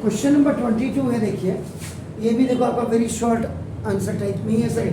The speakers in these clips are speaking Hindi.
क्वेश्चन नंबर 22 है, देखिए ये भी देखो आपका वेरी शॉर्ट आंसर टाइप में ही है सर।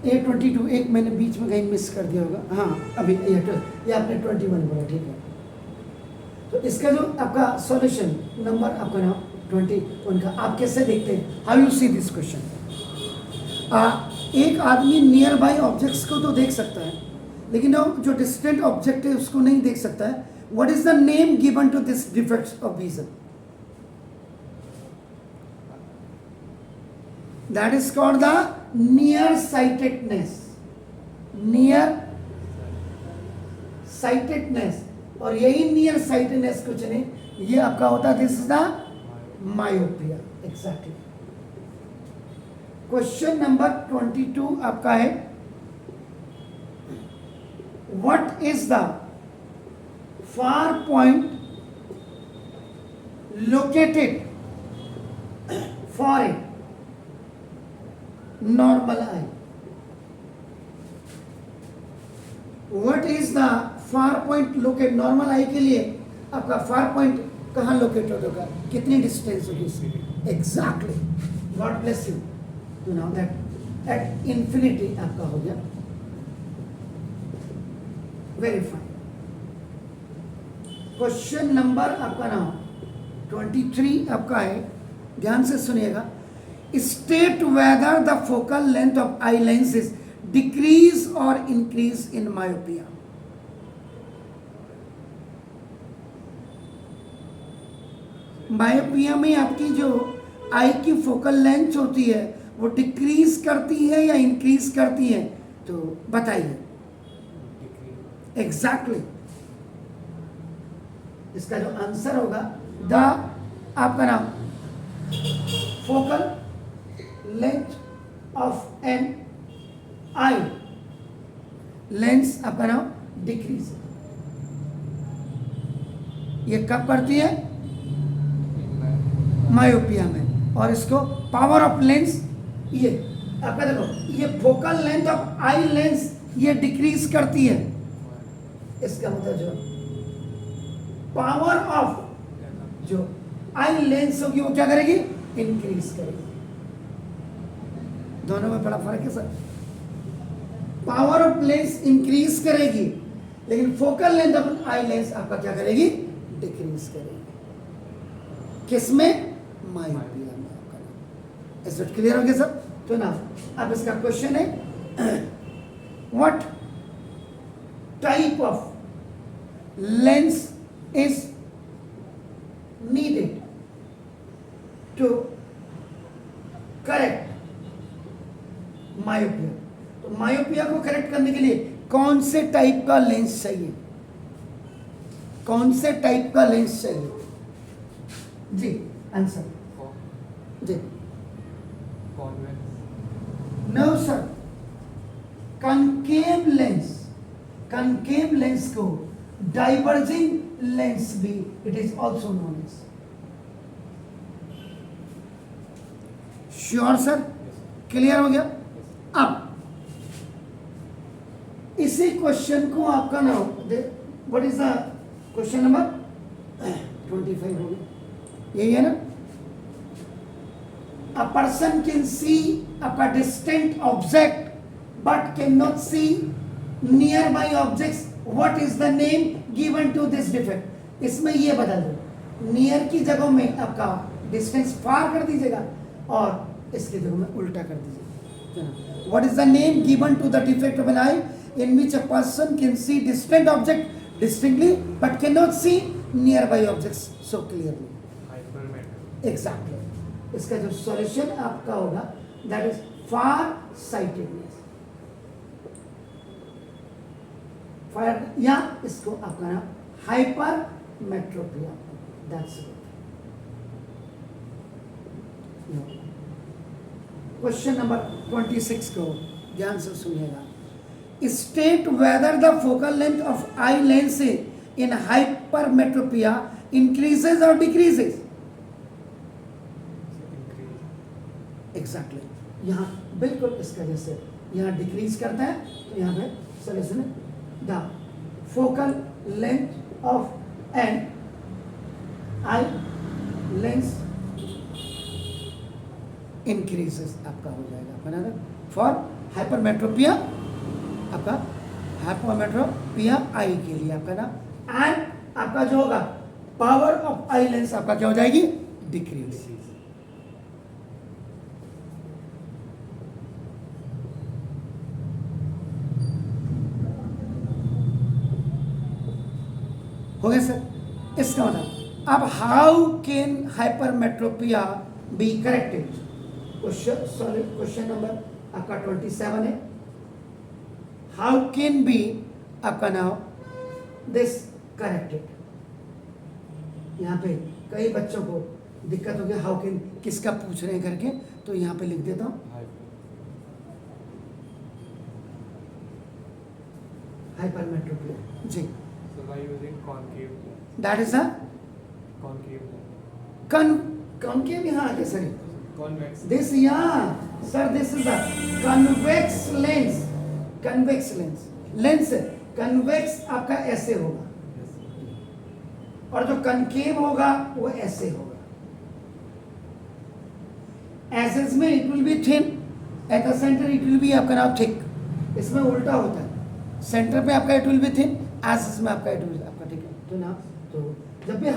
A22 एक मैंने बीच में कहीं मिस कर दिया होगा, हाँ अभी ये आपने 21 बोला, ठीक है। तो इसका जो आपका सॉल्यूशन नंबर आपका ना 21 का, आप कैसे देखते हैं, how you see this question. एक आदमी नियर बाई ऑब्जेक्ट्स को तो देख सकता है, लेकिन जो डिस्टेंट ऑब्जेक्ट है उसको नहीं देख सकता है। What is the name given to this defect of vision? That is called the near sightedness, near sightedness. और यही नियर साइटेडनेस कुछ नहीं, ये आपका होता है, this is the myopia. Exactly. Question number 22 आपका है, what is the far point located for a normal eye? What is the far point locate, normal eye के लिए आपका फार पॉइंट कहां लोकेट होगा, कितनी डिस्टेंस होगी इसकी? Exactly, God bless you. तो नाउ दैट एट इंफिनिटी आपका हो गया, वेरी फाइन। क्वेश्चन नंबर आपका नाउ 23 आपका है, ध्यान से सुनिएगा। State whether the focal length of I lenses decrease और इंक्रीज इन मायोपिया। मायोपिया में आपकी जो आई की फोकल लेंथ होती है वो डिक्रीज करती है या इंक्रीज करती है, तो बताइए। एग्जैक्टली, इसका जो आंसर होगा द आपका नाम focal length of an eye lens आपका नाम डिक्रीज। ये कब करती है? मायोपिया में। और इसको पावर ऑफ लेंस, ये आपका देखो, ये focal length of eye lens ये डिक्रीज करती है, इसका मतलब जो पावर ऑफ जो आई लेंस होगी वो क्या करेगी? इंक्रीज करेगी। दोनों में बड़ा फर्क है sir. Power of lens increase करेगी, लेकिन focal length of I lens आपका क्या करेगी? डिक्रीज करेगी। किसमें? मायोपिया में आपका। इस बात क्लियर हो गया सर? तो ना अब इसका क्वेश्चन है, what type of lens is needed to correct myopia। तो मायोपिया को करेक्ट करने के लिए कौन से टाइप का लेंस चाहिए, कौन से टाइप का लेंस चाहिए? जी आंसर जी। No sir, concave lens, concave lens को डाइवर्जिंग लेंस भी it is also known as. Sure sir? Clear हो गया? अब इसी क्वेश्चन को आपका ना what is the question number 25 हो गया, यही है ना। अ पर्सन कैन सी आपका distant object but can not see near by objects, what is the name given to this defect? इसमें ये बदल दो, नियर की जगह में आपका डिस्टेंस फार कर दीजिएगा और इसकी जगह में उल्टा कर दीजिएगा। What is the name given to the defect of an eye in which a person can see distant object distinctly but can not see near by objects so clearly? Exactly. इसका जो सॉल्यूशन आपका होगा दैट इज फार साइटेडनेस, या इसको आपका नाम hypermetropia. That's it. Question number 26 को ध्यान से सुनिएगा। State whether the focal length of eye lens in hypermetropia increases और डिक्रीजेस? एग्जैक्टली। यहाँ बिल्कुल इसका जैसे यहाँ डिक्रीज करता है, तो यहाँ पे सॉल्यूशन है the focal length of an eye lens increases आपका हो जाएगा बराबर फॉर हाइपरमेट्रोपिया, आपका हाइपरमेट्रोपिया आई के लिए आपका ना, एंड आपका जो होगा पावर ऑफ आई लेंस आपका क्या हो जाएगी, डिक्रीज। हो गया सर, इसका मतलब अब how can hypermetropia be corrected, question sorry question number आपका 27 है। हाउ कैन बी आपका नाउ दिस करेक्टेड, यहाँ पे कई बच्चों को दिक्कत हो गया हाउ कैन किसका पूछ रहे हैं करके, तो यहाँ पे लिख देता हूँ हाइपरमेट्रोपिया जी। So by using concave lens. That is a Concave lens. concave यहाँ आगे sir Convex. this yeah sir this is a convex lens, convex lens, lens convex आपका ऐसे होगा Yes. और जो concave होगा वो ऐसे होगा। एसेस में it will be thin, at the centre it will B आपका नाम थिक, इसमें उल्टा होता है, सेंटर पे आपका इट विल बी थिन, एसेस में आपका इट विल आपका ठीक है। तो ना तो जब भी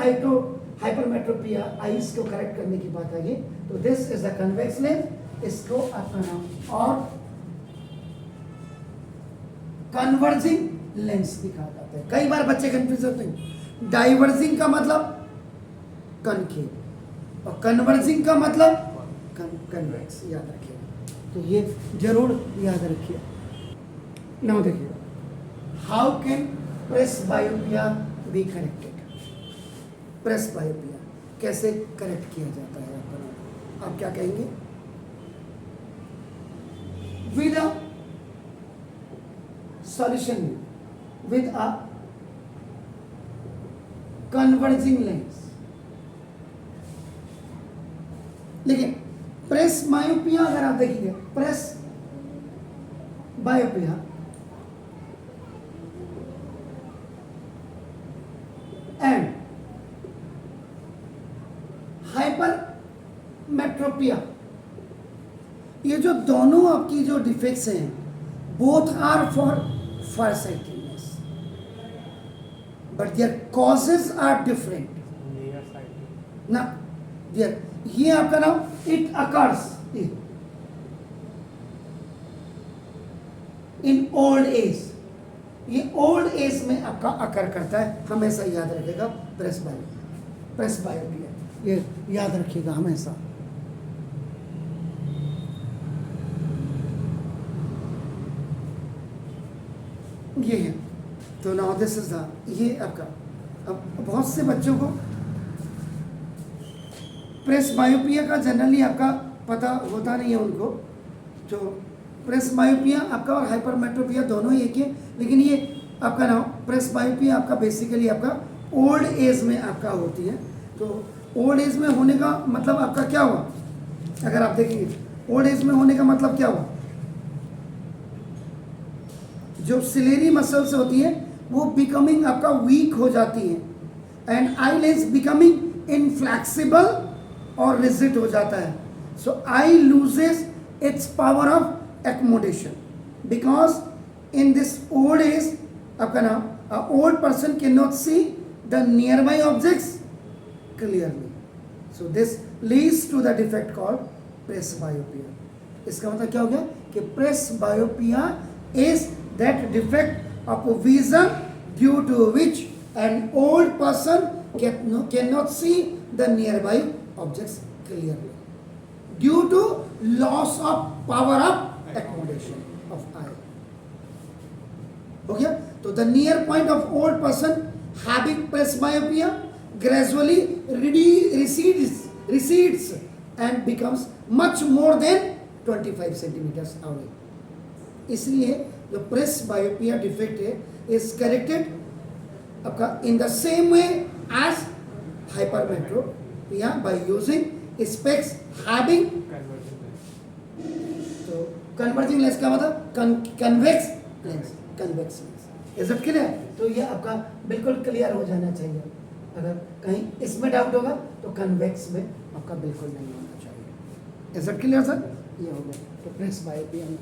हाइपरमेट्रोपिया आइज को करेक्ट करने की बात आई तो this is the convex lens, इसको आपका नाम और कन्वर्जिंग लेंस दिखा जाता है। कई बार बच्चे कंफ्यूज होते हैं, डाइवर्जिंग का मतलब कनकेव और कन्वर्जिंग का मतलब कन्वेक्स, याद रखिएगा, तो ये जरूर याद रखिए। नाउ देखिए how can presbyopia be corrected, presbyopia कैसे करेक्ट किया जाता है आपका, आप क्या कहेंगे, with a solution with a converging lens. लेकिन प्रेस मायोपिया अगर आप देखिए, प्रेस बायोपिया एंड हाइपरमेट्रोपिया, ये जो दोनों आपकी जो डिफेक्ट्स हैं both are for farsightedness but their causes are different Nearsighted. ना, देयर ये आपका नाम it occurs in old age, ये ओल्ड एज में आपका अकर करता है, हमेशा याद रखेगा प्रेस बायोपिया, ये याद रखिएगा हमेशा। ये है तो नाउ दिस इज द, ये आपका अब बहुत से बच्चों को प्रेस मायोपिया का जनरली आपका पता होता नहीं है उनको, जो प्रेस मायोपिया आपका और हाइपरमेट्रोपिया दोनों ही एक है, लेकिन ये आपका नाम प्रेस मायोपिया आपका बेसिकली आपका ओल्ड एज में आपका होती है। तो ओल्ड एज में होने का मतलब आपका क्या हुआ, अगर आप देखेंगे ओल्ड एज में होने का मतलब क्या हुआ, जो सिलेरी मसल्स होती है वो बिकमिंग आपका वीक हो जाती है and eye lens becoming inflexible और रिजिड हो जाता है। So eye loses its power of accommodation because in this old age आपका नाम old person can not see the near by objects clearly, so this leads to the defect called presbyopia. इसका मतलब क्या हो गया कि presbyopia is that defect of vision due to which an old person cannot see the nearby objects clearly due to loss of power of accommodation of eye। हो गया, तो the near point of old person having presbyopia gradually recedes and becomes much more than 25 centimeters away। इसलिए जो प्रेस बायोपिया डिफेक्ट है इज करेक्टेड आपका in the same way as hypermetropia by using specs having, तो कन्वर्जिंग लेंस का मतलब convex lens, convex lens. Is it clear? तो ये आपका बिल्कुल क्लियर हो जाना चाहिए। अगर कहीं इसमें डाउट होगा तो कन्वेक्स में आपका बिल्कुल नहीं होना चाहिए। Is it clear sir? ये हो गया। तो प्रेस बाय भी हम